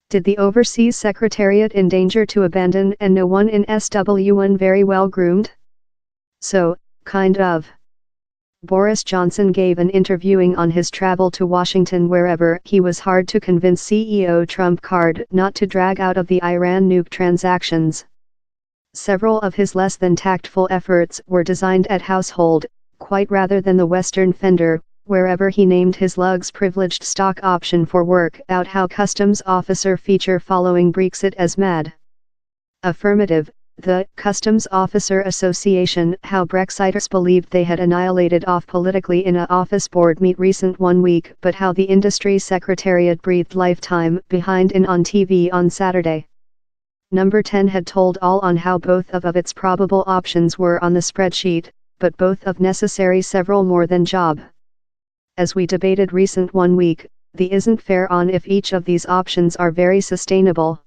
Did the Overseas Secretariat in danger to abandon and no one in SW1 very well groomed? So, kind of. Boris Johnson gave an interviewing on his travel to Washington wherever he was hard to convince CEO Trump card not to drag out of the Iran nuke transactions. Several of his less than tactful efforts were designed at household, quite rather than the Western fender, wherever he named his lugs privileged stock option for work out how customs officer feature following Brexit as mad. Affirmative. The Customs Officer Association, how Brexiters believed they had annihilated off politically in a office board meet recent 1 week, but how the industry secretariat breathed lifetime behind in on TV on Saturday. Number 10 had told all on how both of its probable options were on the spreadsheet, but both of necessary several more than job. As we debated recent 1 week, the isn't fair on if each of these options are very sustainable.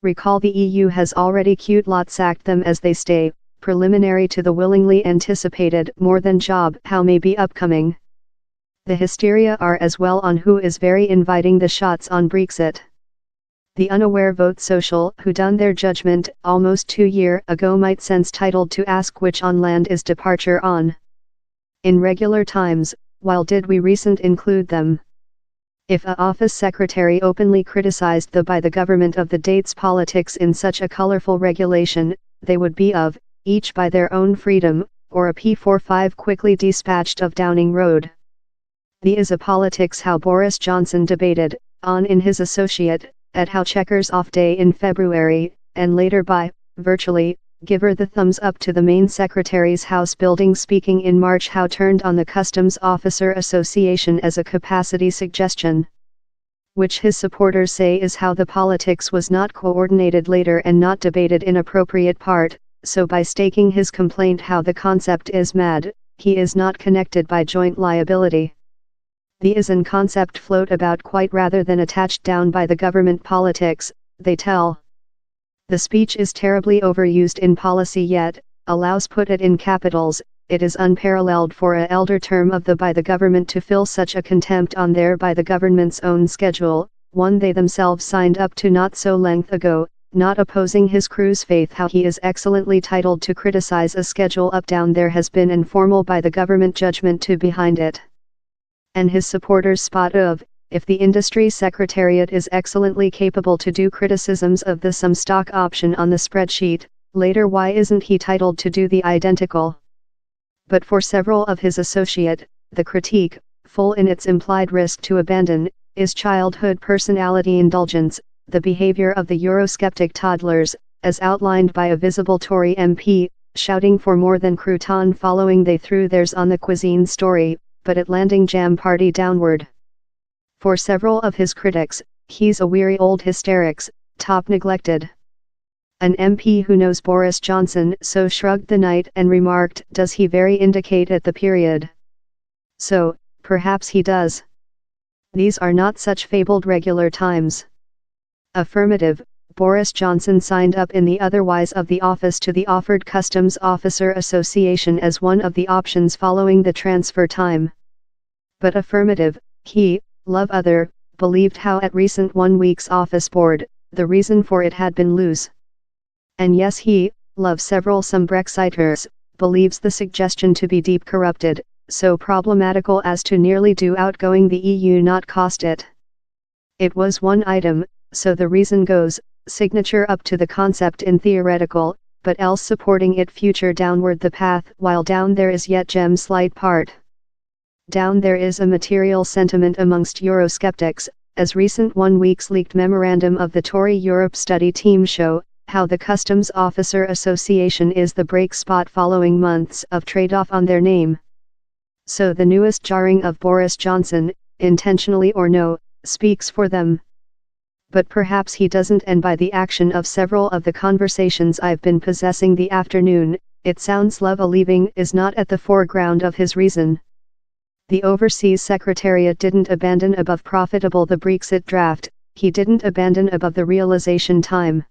Recall the EU has already cute lot sacked them as they stay, preliminary to the willingly anticipated more than job how may be upcoming. The hysteria are as well on who is very inviting the shots on Brexit. The unaware vote social who done their judgment almost 2 years ago might sense titled to ask which on land is departure on. In regular times, while did we recent include them? If a office secretary openly criticized by the government of the date's politics in such a colorful regulation, they would be of, each by their own freedom, or a P45 quickly dispatched of Downing Road. The is a politics how Boris Johnson debated, on in his associate, at how Chequers off day in February, and later by, virtually, give her the thumbs up to the main secretary's house building speaking in March how turned on the Customs Officer Association as a capacity suggestion. Which his supporters say is how the politics was not coordinated later and not debated in appropriate part, so by staking his complaint how the concept is mad, he is not connected by joint liability. The is an concept float about quite rather than attached down by the government politics, they tell. The speech is terribly overused in policy yet, allows put it in capitals, it is unparalleled for a elder term of the by the government to fill such a contempt on their by the government's own schedule, one they themselves signed up to not so length ago, not opposing his crew's faith how he is excellently titled to criticize a schedule up down there has been informal by the government judgment to behind it. And his supporters spot of, if the industry secretariat is excellently capable to do criticisms of the some stock option on the spreadsheet, later why isn't he titled to do the identical? But for several of his associate, the critique, full in its implied risk to abandon, is childhood personality indulgence, the behavior of the Eurosceptic toddlers, as outlined by a visible Tory MP, shouting for more than crouton following they threw theirs on the cuisine story, but at landing jam party downward. For several of his critics, he's a weary old hysterics, top neglected. An MP who knows Boris Johnson so shrugged the night and remarked, does he very indicate at the period? So, perhaps he does. These are not such fabled regular times. Affirmative, Boris Johnson signed up in the otherwise of the office to the offered Customs Officer Association as one of the options following the transfer time. But affirmative, he, love other, believed how at recent 1 week's office board, the reason for it had been loose. And yes he, love several some Brexiters, believes the suggestion to be deep corrupted, so problematical as to nearly do outgoing the EU not cost it. It was one item, so the reason goes, signature up to the concept in theoretical, but else supporting it future downward the path while down there is yet gem slight part. Down there is a material sentiment amongst Eurosceptics, as recent 1 week's leaked memorandum of the Tory Europe study team show, how the Customs Officer Association is the break spot following months of trade-off on their name. So the newest jarring of Boris Johnson, intentionally or no, speaks for them. But perhaps he doesn't, and by the action of several of the conversations I've been possessing the afternoon, it sounds love a leaving is not at the foreground of his reason. The Overseas Secretariat didn't abandon above profitable the Brexit draft, he didn't abandon above the realization time.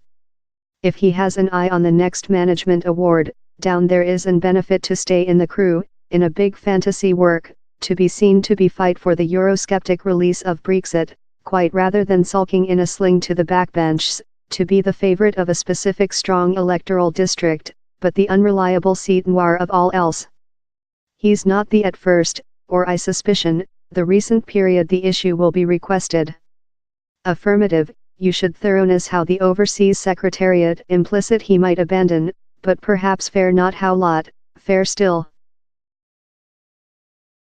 If he has an eye on the next management award, down there is an benefit to stay in the crew, in a big fantasy work, to be seen to be fight for the Eurosceptic release of Brexit, quite rather than sulking in a sling to the backbenches, to be the favorite of a specific strong electoral district, but the unreliable seat noir of all else. He's not the at first, or I suspicion, the recent period the issue will be requested. Affirmative, you should thoroughness how the Overseas Secretariat implicit he might abandon, but perhaps fair not how lot, fair still.